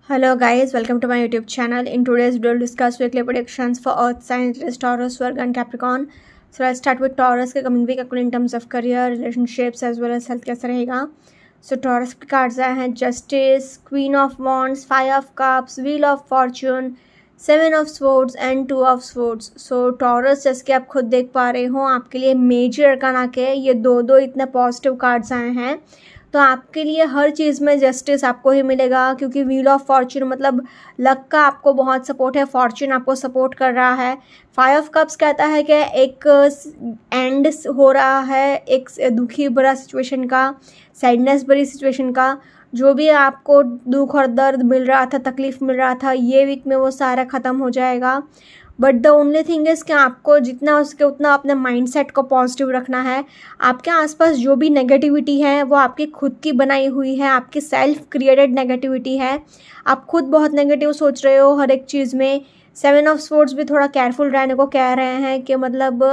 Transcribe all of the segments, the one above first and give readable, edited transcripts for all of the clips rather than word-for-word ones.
Hello guys, welcome to my YouTube channel. In today's video, we'll discuss weekly predictions for Earth signs, Taurus, Virgo and Capricorn. So let's start with Taurus के coming week in terms of career, relationships as well as health कैसा रहेगा. So Taurus के cards आए हैं Justice, Queen of Wands, Five of Cups, Wheel of Fortune, Seven of Swords and Two of Swords. So Taurus जैसे कि आप खुद देख पा रहे हो आपके लिए मेजर अरकाना के ये दो इतने पॉजिटिव कार्ड्स आए हैं. तो आपके लिए हर चीज़ में जस्टिस आपको ही मिलेगा क्योंकि व्हील ऑफ फॉर्चून मतलब लक का आपको बहुत सपोर्ट है, फॉर्चून आपको सपोर्ट कर रहा है. फाइव ऑफ कप्स कहता है कि एक एंड हो रहा है एक दुखी भरा सिचुएशन का, सैडनेस भरी सिचुएशन का. जो भी आपको दुख और दर्द मिल रहा था, तकलीफ़ मिल रहा था, ये वीक में वो सारा ख़त्म हो जाएगा. But the only thing is कि आपको जितना हो सके उतना अपने माइंडसेट को पॉजिटिव रखना है. आपके आसपास जो भी नेगेटिविटी है वो आपकी खुद की बनाई हुई है, आपकी सेल्फ क्रिएटेड नेगेटिविटी है. आप खुद बहुत नेगेटिव सोच रहे हो हर एक चीज़ में. सेवन ऑफ स्वॉर्ड्स भी थोड़ा केयरफुल रहने को कह रहे हैं कि मतलब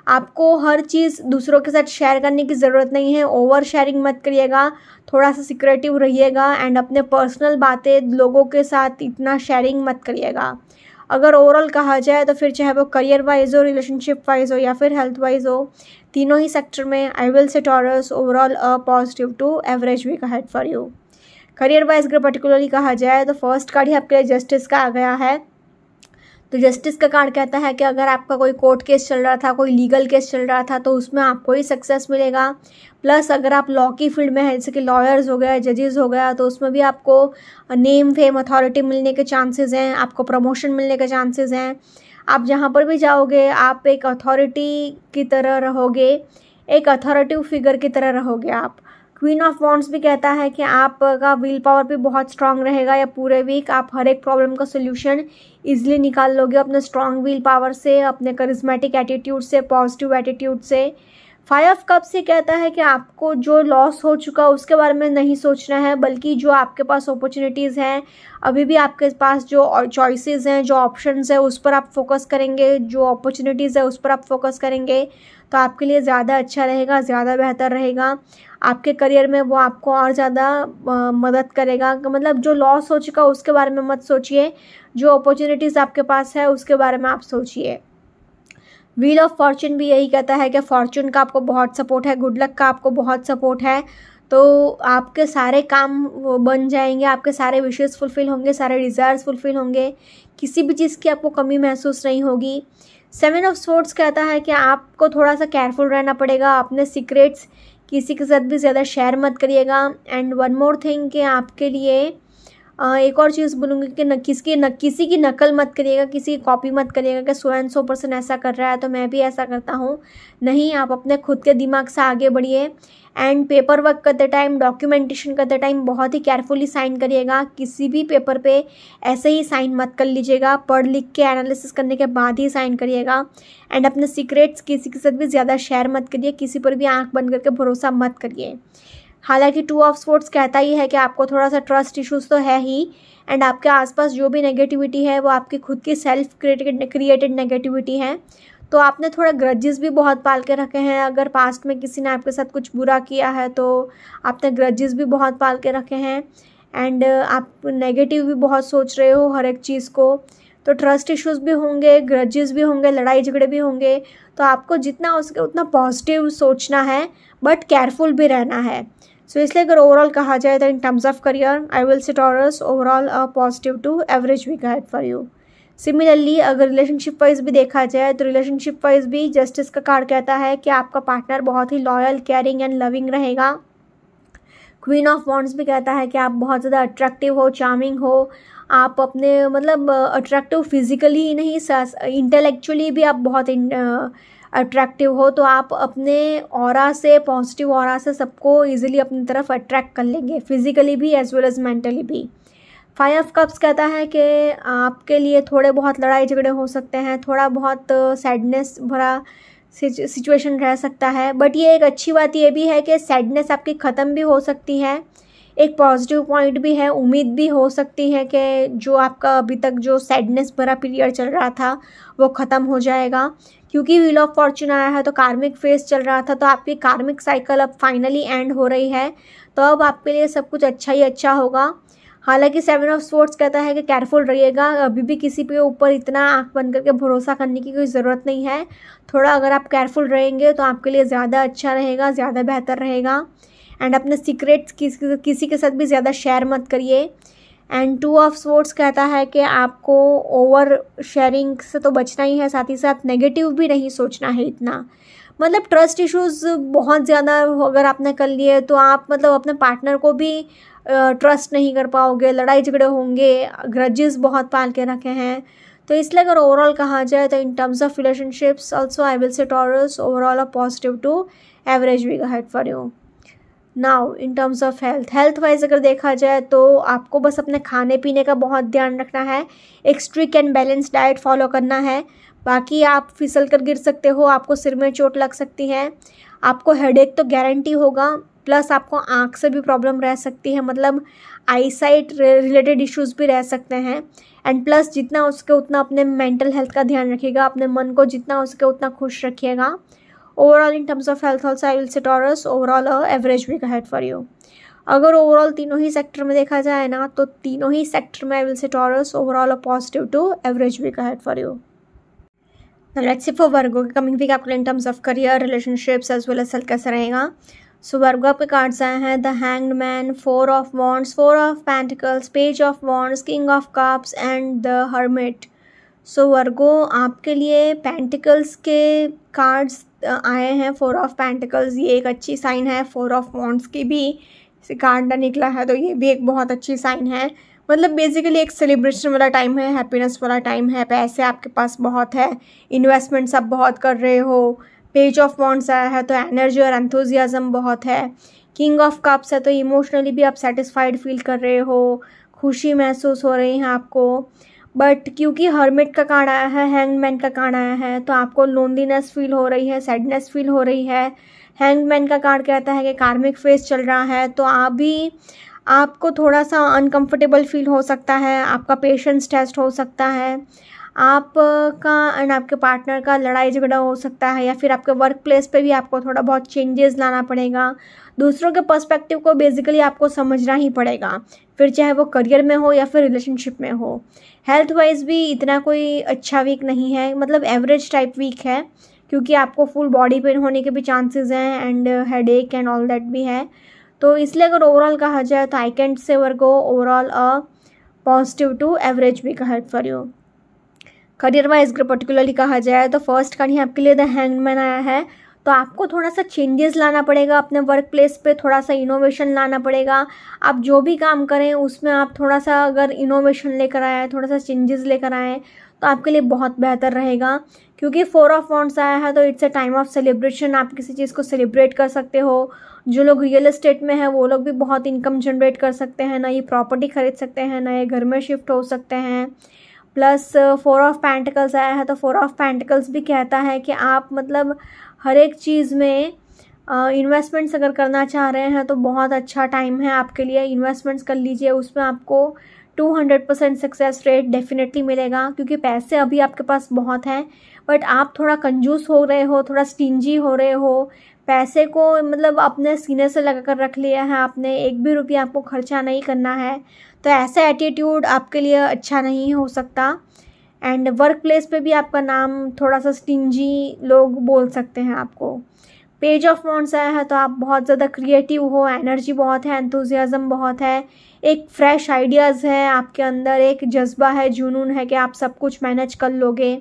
आपको हर चीज़ दूसरों के साथ शेयर करने की ज़रूरत नहीं है. ओवर शेयरिंग मत करिएगा, थोड़ा सा सिक्रेटिव रहिएगा एंड अपने पर्सनल बातें लोगों के साथ इतना शेयरिंग मत करिएगा. अगर ओवरऑल कहा जाए तो फिर चाहे वो करियर वाइज हो, रिलेशनशिप वाइज हो या फिर हेल्थ वाइज हो, तीनों ही सेक्टर में I will say Taurus overall a positive to average week ahead for you. Career wise अगर पर्टिकुलरली कहा जाए तो फर्स्ट कार्ड ही आपके लिए जस्टिस का आ गया है. तो जस्टिस का कार्ड कहता है कि अगर आपका कोई कोर्ट केस चल रहा था, कोई लीगल केस चल रहा था तो उसमें आपको ही सक्सेस मिलेगा. प्लस अगर आप लॉ की फील्ड में है जैसे कि लॉयर्स हो गया, जजेस हो गया, तो उसमें भी आपको नेम फेम अथॉरिटी मिलने के चांसेस हैं, आपको प्रमोशन मिलने के चांसेस हैं. आप जहाँ पर भी जाओगे आप एक अथॉरिटी की तरह रहोगे, एक अथॉरिटिव फिगर की तरह रहोगे आप. क्वीन ऑफ वॉन्ड्स भी कहता है कि आपका विल पावर भी बहुत स्ट्रांग रहेगा या पूरे वीक आप हर एक प्रॉब्लम का सोल्यूशन ईजिली निकाल लोगे अपने स्ट्रांग विल पावर से, अपने करिज्मेटिक एटीट्यूड से, पॉजिटिव एटीट्यूड से. फाइव ऑफ कप्स से कहता है कि आपको जो लॉस हो चुका उसके बारे में नहीं सोचना है, बल्कि जो आपके पास अपॉर्चुनिटीज़ हैं, अभी भी आपके पास जो चॉइसेस हैं, जो ऑप्शंस हैं, उस पर आप फोकस करेंगे, जो अपॉर्चुनिटीज़ है उस पर आप फोकस करेंगे तो आपके लिए ज़्यादा अच्छा रहेगा, ज़्यादा बेहतर रहेगा. आपके करियर में वो आपको और ज़्यादा मदद करेगा. मतलब जो लॉस हो चुका उसके बारे में मत सोचिए, जो अपॉर्चुनिटीज़ आपके पास है उसके बारे में आप सोचिए. व्हील ऑफ फॉर्चून भी यही कहता है कि फॉर्चून का आपको बहुत सपोर्ट है, गुड लक का आपको बहुत सपोर्ट है. तो आपके सारे काम बन जाएंगे, आपके सारे विशेस फुलफ़िल होंगे, सारे डिज़ायर्स फुलफ़िल होंगे, किसी भी चीज़ की आपको कमी महसूस नहीं होगी. सेवन ऑफ स्वॉर्ड्स कहता है कि आपको थोड़ा सा केयरफुल रहना पड़ेगा, अपने सीक्रेट्स किसी के साथ भी ज़्यादा शेयर मत करिएगा. एंड वन मोर थिंग कि आपके लिए एक और चीज़ बोलूँगी कि किसी की नकल मत करिएगा, किसी की कॉपी मत करिएगा कि 100% ऐसा कर रहा है तो मैं भी ऐसा करता हूँ. नहीं, आप अपने खुद के दिमाग से आगे बढ़िए. एंड पेपर वर्क करते टाइम, डॉक्यूमेंटेशन करते टाइम बहुत ही केयरफुली साइन करिएगा. किसी भी पेपर पे ऐसे ही साइन मत कर लीजिएगा, पढ़ लिख के एनालिसिस करने के बाद ही साइन करिएगा. एंड अपने सीक्रेट्स किसी के साथ भी ज़्यादा शेयर मत करिए, किसी पर भी आंख बंद करके भरोसा मत करिए. हालांकि टू ऑफ स्वॉर्ड्स कहता ही है कि आपको थोड़ा सा ट्रस्ट इश्यूज तो है ही. एंड आपके आसपास जो भी नेगेटिविटी है वो आपकी खुद की सेल्फ क्रिएटेड नेगेटिविटी है. तो आपने थोड़ा ग्रजेस भी बहुत पाल के रखे हैं. अगर पास्ट में किसी ने आपके साथ कुछ बुरा किया है तो आपने ग्रजेस भी बहुत पाल के रखे हैं. एंड आप नेगेटिव भी बहुत सोच रहे हो हर एक चीज़ को. तो ट्रस्ट इश्यूज़ भी होंगे, ग्रजेस भी होंगे, लड़ाई झगड़े भी होंगे. तो आपको जितना हो सके उतना पॉजिटिव सोचना है बट केयरफुल भी रहना है. सो इसलिए अगर ओवरऑल कहा जाए तो in terms of career I will say Taurus overall a positive to average week ahead for you. Similarly अगर रिलेशनशिप वाइज भी देखा जाए तो रिलेशनशिप वाइज भी जस्टिस का कार्ड कहता है कि आपका पार्टनर बहुत ही लॉयल, केयरिंग एंड लविंग रहेगा. क्वीन ऑफ वॉन्ड्स भी कहता है कि आप बहुत ज़्यादा अट्रैक्टिव हो, चार्मिंग हो. आप अपने मतलब अट्रैक्टिव फिजिकली ही नहीं, इंटेलेक्चुअली भी आप बहुत अट्रैक्टिव हो. तो आप अपने ऑरा से, पॉजिटिव ऑरा से सबको इजीली अपनी तरफ अट्रैक्ट कर लेंगे, फिजिकली भी एज वेल एज मेंटली भी. फाइव ऑफ कप्स कहता है कि आपके लिए थोड़े बहुत लड़ाई झगड़े हो सकते हैं, थोड़ा बहुत सैडनेस भरा सिचुएशन रह सकता है. बट ये एक अच्छी बात ये भी है कि सैडनेस आपकी ख़त्म भी हो सकती है. एक पॉजिटिव पॉइंट भी है, उम्मीद भी हो सकती है कि जो आपका अभी तक जो सैडनेस भरा पीरियड चल रहा था वो ख़त्म हो जाएगा. क्योंकि व्हील ऑफ फॉर्चून आया है तो कार्मिक फेज चल रहा था, तो आपकी कार्मिक साइकिल अब फाइनली एंड हो रही है. तो अब आपके लिए सब कुछ अच्छा ही अच्छा होगा. हालांकि 7 ऑफ स्वॉर्ड्स कहता है कि केयरफुल रहिएगा, अभी भी किसी के ऊपर इतना आंख बंद करके भरोसा करने की कोई ज़रूरत नहीं है। थोड़ा अगर आप केयरफुल रहेंगे तो आपके लिए ज़्यादा अच्छा रहेगा, ज़्यादा बेहतर रहेगा। एंड अपने सीक्रेट्स किसी के साथ भी ज़्यादा शेयर मत करिए। एंड 2 ऑफ स्वॉर्ड्स कहता है कि आपको ओवर शेयरिंग से तो बचना ही है, साथ ही साथ नेगेटिव भी नहीं सोचना है इतना। मतलब ट्रस्ट इश्यूज़ बहुत ज़्यादा अगर आपने कर लिए तो आप मतलब अपने पार्टनर को भी ट्रस्ट नहीं कर पाओगे, लड़ाई झगड़े होंगे, ग्रजेस बहुत पाल के रखे हैं। तो इसलिए अगर ओवरऑल कहा जाए तो in terms of relationships also I will say Taurus overall a positive to average week ahead for you. Now in terms of health wise अगर देखा जाए तो आपको बस अपने खाने पीने का बहुत ध्यान रखना है, एक strict and balance diet follow करना है। बाकी आप फिसल कर गिर सकते हो, आपको सिर में चोट लग सकती है, आपको हेडेक तो गारंटी होगा, प्लस आपको आँख से भी प्रॉब्लम रह सकती है, मतलब आई साइट रिलेटेड इश्यूज़ भी रह सकते हैं। एंड प्लस जितना हो सके उतना अपने मेंटल हेल्थ का ध्यान रखिएगा, अपने मन को जितना हो सके उतना खुश रखिएगा। Overall in terms of health also I will say Taurus overall average week ahead for you. अगर ओवरऑल तीनों ही सेक्टर में देखा जाए ना तो तीनों ही सेक्टर में I will say Taurus overall positive to average week ahead for you. Let's see for Virgo के कमिंग वीक आपको in terms of career, relationships as well as health कैसा रहेगा। सो वर्गो आपके कार्ड्स आए हैं the hanged man, 4 of wands, 4 of pentacles, page of wands, king of cups and the hermit. So Virgo आपके लिए pentacles के cards आए हैं, 4 ऑफ पेंटिकल्स, ये एक अच्छी साइन है। 4 ऑफ वॉन्ड्स की भी कार्ड निकला है तो ये भी एक बहुत अच्छी साइन है। मतलब बेसिकली एक सेलिब्रेशन वाला टाइम है, हैप्पीनेस वाला टाइम है, पैसे आपके पास बहुत है, इन्वेस्टमेंट्स आप बहुत कर रहे हो। पेज ऑफ वॉन्ड्स आया है तो एनर्जी और एंथुजियाज्म बहुत है। किंग ऑफ कप्स है तो इमोशनली भी आप सेटिस्फाइड फील कर रहे हो, खुशी महसूस हो रही है आपको। बट क्योंकि हर्मिट का कार्ड आया है, हैंगमैन का कार्ड आया है, तो आपको लोनलीनेस फील हो रही है, सैडनेस फील हो रही है। हैंगमैन का कार्ड कहता है कि कार्मिक फेज चल रहा है तो आपको थोड़ा सा अनकंफर्टेबल फील हो सकता है, आपका पेशेंस टेस्ट हो सकता है, आपका एंड आपके पार्टनर का लड़ाई झगड़ा हो सकता है, या फिर आपके वर्क प्लेस पे भी आपको थोड़ा बहुत चेंजेस लाना पड़ेगा। दूसरों के पर्सपेक्टिव को बेसिकली आपको समझना ही पड़ेगा, फिर चाहे वो करियर में हो या फिर रिलेशनशिप में हो। हेल्थ वाइज भी इतना कोई अच्छा वीक नहीं है, मतलब एवरेज टाइप वीक है, क्योंकि आपको फुल बॉडी पेन होने के भी चांसेस हैं and headache and all that भी है। तो इसलिए अगर ओवरऑल कहा जाए तो I can say Virgo overall a positive to average week ahead for you. Career wise अगर पर्टिकुलरली कहा जाए तो फर्स्ट कार्ड ही आपके लिए द हैंगमैन आया है, तो आपको थोड़ा सा चेंजेस लाना पड़ेगा अपने वर्क प्लेस पे, थोड़ा सा इनोवेशन लाना पड़ेगा। आप जो भी काम करें उसमें आप थोड़ा सा अगर इनोवेशन लेकर आए, थोड़ा सा चेंजेस लेकर आए तो आपके लिए बहुत बेहतर रहेगा। क्योंकि 4 ऑफ वॉन्ड्स आया है तो it's a time of celebration, आप किसी चीज़ को सेलिब्रेट कर सकते हो। जो लोग रियल एस्टेट में हैं वो लोग भी बहुत इनकम जनरेट कर सकते हैं, नई प्रॉपर्टी खरीद सकते हैं, नए घर में शिफ्ट हो सकते हैं। प्लस 4 ऑफ पेंटिकल्स आया है तो 4 ऑफ पेंटिकल्स भी कहता है कि आप मतलब हर एक चीज़ में इन्वेस्टमेंट्स अगर करना चाह रहे हैं तो बहुत अच्छा टाइम है आपके लिए, इन्वेस्टमेंट्स कर लीजिए, उसमें आपको 200% सक्सेस रेट डेफिनेटली मिलेगा। क्योंकि पैसे अभी आपके पास बहुत हैं बट आप थोड़ा कंजूस हो रहे हो, थोड़ा स्टिंजी हो रहे हो, पैसे को मतलब अपने सीने से लगा कर रख लिया है आपने, एक भी रुपया आपको खर्चा नहीं करना है। तो ऐसा एटीट्यूड आपके लिए अच्छा नहीं हो सकता। एंड वर्क प्लेस पे भी आपका नाम थोड़ा सा स्टिंजी लोग बोल सकते हैं आपको। पेज ऑफ वॉन्ड्स आया है तो आप बहुत ज़्यादा क्रिएटिव हो, एनर्जी बहुत है, एंथुजियाज्म बहुत है, एक फ्रेश आइडियाज़ है आपके अंदर, एक जज्बा है, जुनून है कि आप सब कुछ मैनेज कर लोगे।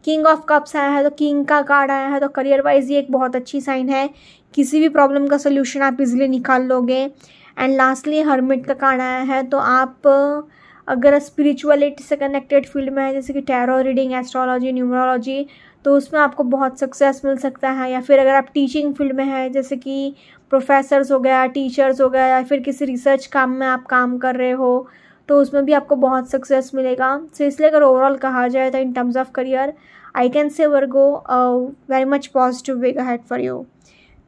किंग ऑफ कप्स आया है तो किंग का कार्ड आया है तो करियर वाइज ये एक बहुत अच्छी साइन है, किसी भी प्रॉब्लम का सोल्यूशन आप इजीली निकाल लोगे। एंड लास्टली हर्मिट का कार्ड आया है तो आप अगर स्पिरिचुअलिटी से कनेक्टेड फील्ड में है जैसे कि टैरो रीडिंग, एस्ट्रोलॉजी, न्यूमरोलॉजी, तो उसमें आपको बहुत सक्सेस मिल सकता है। या फिर अगर आप टीचिंग फील्ड में है जैसे कि प्रोफेसर्स हो गया, टीचर्स हो गया, या फिर किसी रिसर्च काम में आप काम कर रहे हो तो उसमें भी आपको बहुत सक्सेस मिलेगा। सो इसलिए अगर ओवरऑल कहा जाए तो in terms of career I can say Virgo very much positive way ahead for you.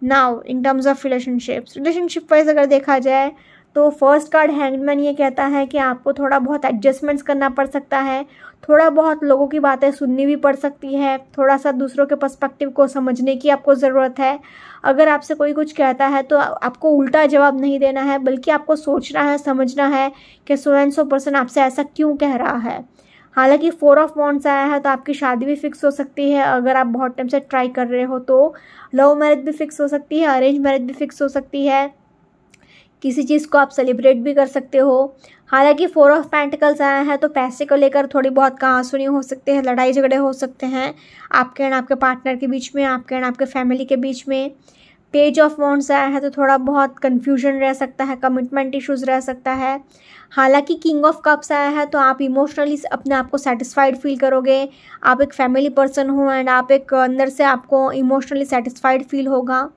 Now in terms of relationship wise अगर देखा जाए तो फर्स्ट कार्ड हैंगमैन ये कहता है कि आपको थोड़ा बहुत एडजस्टमेंट्स करना पड़ सकता है, थोड़ा बहुत लोगों की बातें सुननी भी पड़ सकती है, थोड़ा सा दूसरों के पर्सपेक्टिव को समझने की आपको ज़रूरत है। अगर आपसे कोई कुछ कहता है तो आपको उल्टा जवाब नहीं देना है, बल्कि आपको सोचना है, समझना है कि सो एंड सो पर्सन आपसे ऐसा क्यों कह रहा है। हालांकि 4 ऑफ वॉन्ड्स आया है तो आपकी शादी भी फिक्स हो सकती है अगर आप बहुत टाइम से ट्राई कर रहे हो तो। लव मैरिज भी फिक्स हो सकती है, अरेंज मैरिज भी फिक्स हो सकती है, किसी चीज़ को आप सेलिब्रेट भी कर सकते हो। हालांकि 4 ऑफ पेंटिकल्स आया है तो पैसे को लेकर थोड़ी बहुत कहासुनी हो सकते हैं, लड़ाई झगड़े हो सकते हैं आपके एंड आपके पार्टनर के बीच में, आपके एंड आपके फैमिली के बीच में। पेज ऑफ वॉन्ड्स आया है तो थोड़ा बहुत कन्फ्यूजन रह सकता है, कमिटमेंट इश्यूज रह सकता है। हालांकि किंग ऑफ कप्स आया है तो आप इमोशनली अपने आप को सेटिस्फाइड फील करोगे, आप एक फैमिली पर्सन हो एंड आप एक अंदर से आपको इमोशनली सेटिस्फाइड फील होगा।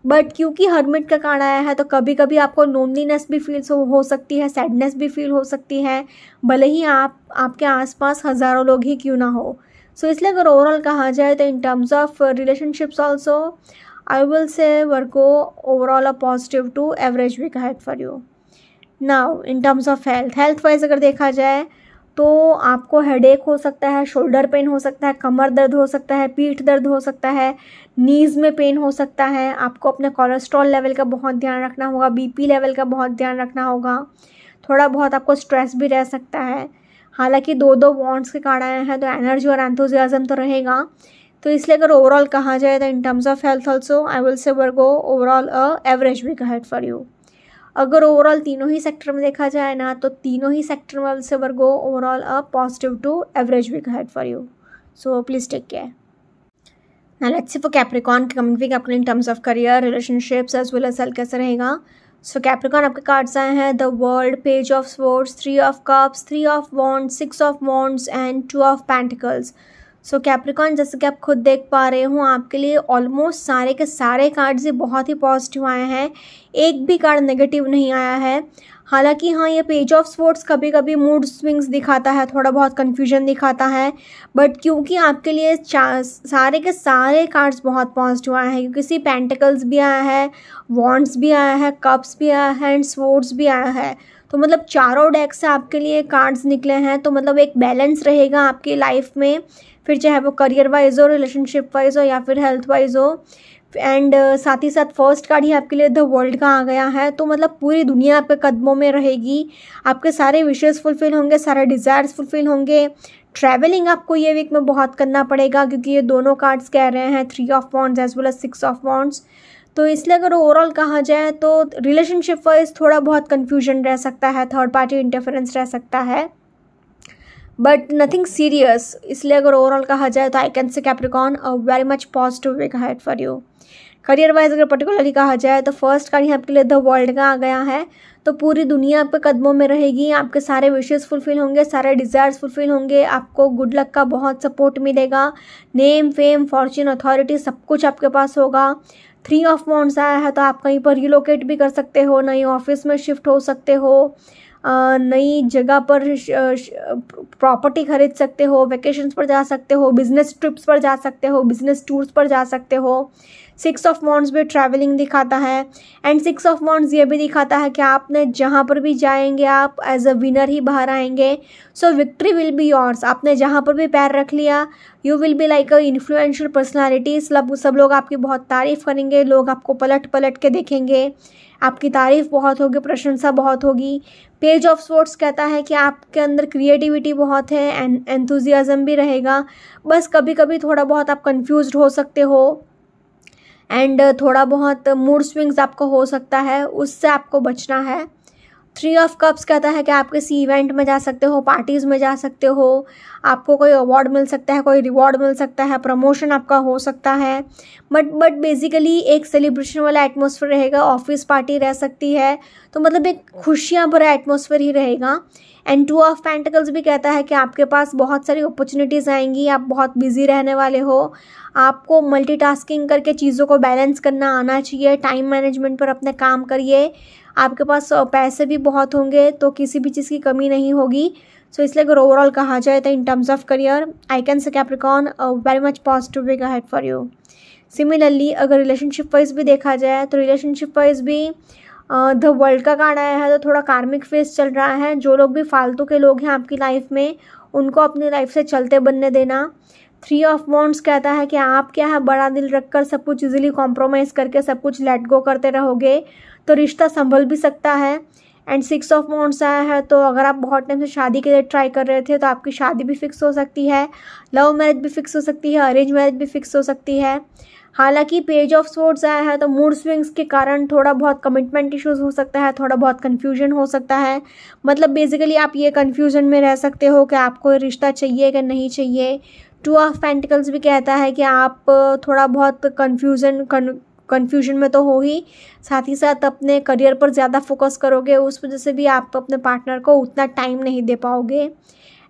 बट क्योंकि हर्मिट का कार्ड आया है तो कभी कभी आपको लोनलीनेस भी फील हो सकती है, सैडनेस भी फील हो सकती है, भले ही आपके आसपास हज़ारों लोग ही क्यों ना हो। सो इसलिए अगर ओवरऑल कहा जाए तो in terms of relationships also I will say Virgo overall a positive to average week ahead for you. Now in terms of health wise अगर देखा जाए तो आपको हेडेक हो सकता है, शोल्डर पेन हो सकता है, कमर दर्द हो सकता है, पीठ दर्द हो सकता है, नीज़ में पेन हो सकता है। आपको अपने कोलेस्ट्रॉल लेवल का बहुत ध्यान रखना होगा, बीपी लेवल का बहुत ध्यान रखना होगा, थोड़ा बहुत आपको स्ट्रेस भी रह सकता है। हालांकि 2 वॉन्ड्स के कार्ड आए हैं तो एनर्जी और एंथुजियाज्म तो रहेगा। तो इसलिए अगर ओवरऑल कहा जाए तो in terms of health also I will say Virgo overall a average week ahead for you. अगर ओवरऑल तीनों ही सेक्टर में देखा जाए ना तो तीनों ही सेक्टर में will say Virgo overall a positive to average week ahead for you. So please take care. Now let's see for Capricorn कि कमिंग वीक आपके in terms of career, relationships as well as health कैसा रहेगा। So Capricorn आपके cards आए हैं the world, page of swords, 3 of cups, 3 of wands, 6 of wands and 2 of pentacles. So Capricorn जैसे कि आप खुद देख पा रहे हो आपके लिए ऑलमोस्ट सारे के सारे कार्ड्स ही बहुत ही पॉजिटिव आए हैं, एक भी कार्ड नेगेटिव नहीं आया है। हालांकि हाँ, ये पेज ऑफ स्वॉर्ड्स कभी कभी मूड स्विंग्स दिखाता है, थोड़ा बहुत कन्फ्यूजन दिखाता है, बट क्योंकि आपके लिए सारे के सारे कार्ड्स बहुत पॉजिटिव आए हैं, क्योंकि पेंटिकल्स भी आया है, वॉन्ड्स भी आया है, कप्स भी आया है एंड स्वॉर्ड्स भी आया है। तो मतलब चारों डेक से आपके लिए कार्ड्स निकले हैं, तो मतलब एक बैलेंस रहेगा आपकी लाइफ में, फिर चाहे वो करियर वाइज हो, रिलेशनशिप वाइज हो या फिर हेल्थ वाइज हो। एंड साथ ही साथ फर्स्ट कार्ड ही आपके लिए द वर्ल्ड का आ गया है, तो मतलब पूरी दुनिया आपके कदमों में रहेगी, आपके सारे विशेस फुलफिल होंगे, सारे डिज़ायर्स फुलफिल होंगे। ट्रैवलिंग आपको ये वीक में बहुत करना पड़ेगा, क्योंकि ये दोनों कार्ड्स कह रहे हैं 3 of wands as well as 6 of wands. तो इसलिए अगर ओवरऑल कहा जाए तो रिलेशनशिप वाइज थोड़ा बहुत कन्फ्यूजन रह सकता है, थर्ड पार्टी इंटरफेरेंस रह सकता है, बट नथिंग सीरियस। इसलिए अगर ओवरऑल कहा जाए तो I can say Capricorn a very much positive week ahead for you. Career wise अगर पर्टिकुलरली कहा जाए तो फर्स्ट कार्ड यहाँ आपके लिए द वर्ल्ड का आ गया है, तो पूरी दुनिया आपके कदमों में रहेगी, आपके सारे विशेस फुलफिल होंगे, सारे डिज़ायर्स फुलफिल होंगे, आपको गुड लक का बहुत सपोर्ट मिलेगा, नेम फेम फॉर्च्यून अथॉरिटी सब कुछ आपके पास होगा। 3 ऑफ वॉन्ड्स आया है तो आप कहीं पर रिलोकेट भी कर सकते हो, नई ऑफिस में शिफ्ट हो सकते हो, नई जगह पर प्रॉपर्टी खरीद सकते हो, वेकेशंस पर जा सकते हो, बिजनेस ट्रिप्स पर जा सकते हो, बिजनेस टूर्स पर जा सकते हो। 6 ऑफ वॉन्ड्स भी ट्रैवलिंग दिखाता है एंड 6 ऑफ वॉन्ड्स ये भी दिखाता है कि आपने जहाँ पर भी जाएंगे आप एज अ विनर ही बाहर आएंगे। सो विक्ट्री विल बी योर्स। आपने जहाँ पर भी पैर रख लिया you will be like a influential personality. सब लोग आपकी बहुत तारीफ़ करेंगे, लोग आपको पलट पलट के देखेंगे, आपकी तारीफ़ बहुत होगी, प्रशंसा बहुत होगी। पेज ऑफ स्वॉर्ड्स कहता है कि आपके अंदर क्रिएटिविटी बहुत है एंड एंथुजियाज्म भी रहेगा, बस कभी कभी थोड़ा बहुत आप कंफ्यूज्ड हो सकते हो एंड थोड़ा बहुत मूड स्विंग्स आपको हो सकता है, उससे आपको बचना है। 3 ऑफ कप्स कहता है कि आप किसी इवेंट में जा सकते हो, पार्टीज़ में जा सकते हो, आपको कोई अवार्ड मिल सकता है, कोई रिवॉर्ड मिल सकता है, प्रमोशन आपका हो सकता है, बट बेसिकली एक सेलिब्रेशन वाला एटमॉस्फेयर रहेगा, ऑफिस पार्टी रह सकती है, तो मतलब एक खुशियाँ भरा एटमॉस्फेयर ही रहेगा। एंड 2 ऑफ पेंटिकल्स भी कहता है कि आपके पास बहुत सारी अपॉर्चुनिटीज़ आएंगी, आप बहुत बिजी रहने वाले हो, आपको मल्टीटास्किंग करके चीज़ों को बैलेंस करना आना चाहिए, टाइम मैनेजमेंट पर अपने काम करिए, आपके पास पैसे भी बहुत होंगे तो किसी भी चीज़ की कमी नहीं होगी। सो इसलिए अगर ओवरऑल कहा जाए तो in terms of career I can say Capricorn very much positive week ahead for you. Similarly अगर रिलेशनशिप वाइज भी देखा जाए तो रिलेशनशिप वाइज भी द वर्ल्ड का कार्ड आया है, तो थोड़ा कार्मिक फेस चल रहा है। जो लोग भी फालतू के लोग हैं आपकी लाइफ में, उनको अपनी लाइफ से चलते बनने देना। 3 ऑफ वॉन्ड्स कहता है कि आप क्या है बड़ा दिल रखकर सब कुछ इजीली कॉम्प्रोमाइज़ करके सब कुछ लेट गो करते रहोगे तो रिश्ता संभल भी सकता है। एंड 6 ऑफ वॉन्ड्स आया है, तो अगर आप बहुत टाइम से शादी के लिए ट्राई कर रहे थे तो आपकी शादी भी फिक्स हो सकती है, लव मैरिज भी फिक्स हो सकती है, अरेंज मैरिज भी फिक्स हो सकती है। हालांकि पेज ऑफ स्वॉर्ड्स आया है, तो मूड स्विंग्स के कारण थोड़ा बहुत कमिटमेंट इश्यूज हो सकता है, थोड़ा बहुत कन्फ्यूजन हो सकता है। मतलब बेसिकली आप ये कन्फ्यूजन में रह सकते हो कि आपको रिश्ता चाहिए कि नहीं चाहिए। 2 ऑफ पेंटिकल्स भी कहता है कि आप थोड़ा बहुत कन्फ्यूजन में तो हो ही, साथ ही साथ अपने करियर पर ज़्यादा फोकस करोगे, उस वजह से भी आप अपने पार्टनर को उतना टाइम नहीं दे पाओगे।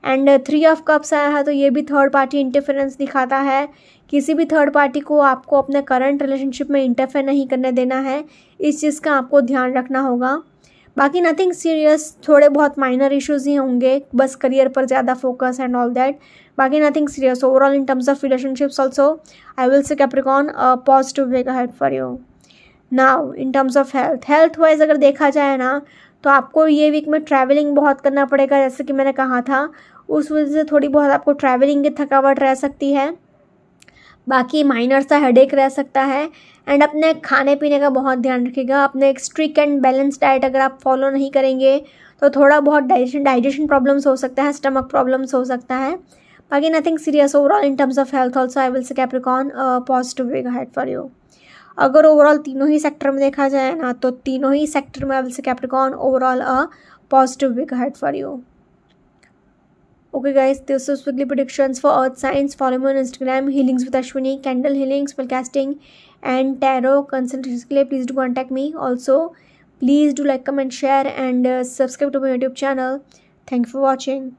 एंड 3 ऑफ कप्स आया है, तो ये भी थर्ड पार्टी इंटरफेरेंस दिखाता है। किसी भी थर्ड पार्टी को आपको अपने करंट रिलेशनशिप में इंटरफेयर नहीं करने देना है, इस चीज़ का आपको ध्यान रखना होगा। बाकी नथिंग सीरियस, थोड़े बहुत माइनर इश्यूज ही होंगे, बस करियर पर ज़्यादा फोकस एंड ऑल दैट। बाकी nothing serious overall in terms of relationships also I will say Capricorn a positive week ahead for you. Now in terms of health wise अगर देखा जाए ना, तो आपको ये वीक में ट्रैवलिंग बहुत करना पड़ेगा, जैसे कि मैंने कहा था, उस वजह से थोड़ी बहुत आपको ट्रैवलिंग की थकावट रह सकती है। बाकी माइनर सा हेडेक रह सकता है। एंड अपने खाने पीने का बहुत ध्यान रखिएगा। अपने एक स्ट्रिक्ट एंड बैलेंस डाइट अगर आप फॉलो नहीं करेंगे तो थोड़ा बहुत डाइजेशन प्रॉब्लम्स हो सकता है, स्टमक प्रॉब्लम्स हो सकता है। बाकी nothing serious overall in terms of health also I will say Capricorn positive week ahead for you. अगर ओवरऑल तीनों ही सेक्टर में देखा जाए ना, तो तीनों ही सेक्टर में I will say Capricorn overall a positive week ahead for you. Okay guys, this is weekly predictions for earth signs. Follow me on Instagram, healings with Ashwini, candle healing, spell casting and tarot consultations के लिए please do contact me. Also please do like, comment, share and subscribe to my YouTube channel. Thank you for watching.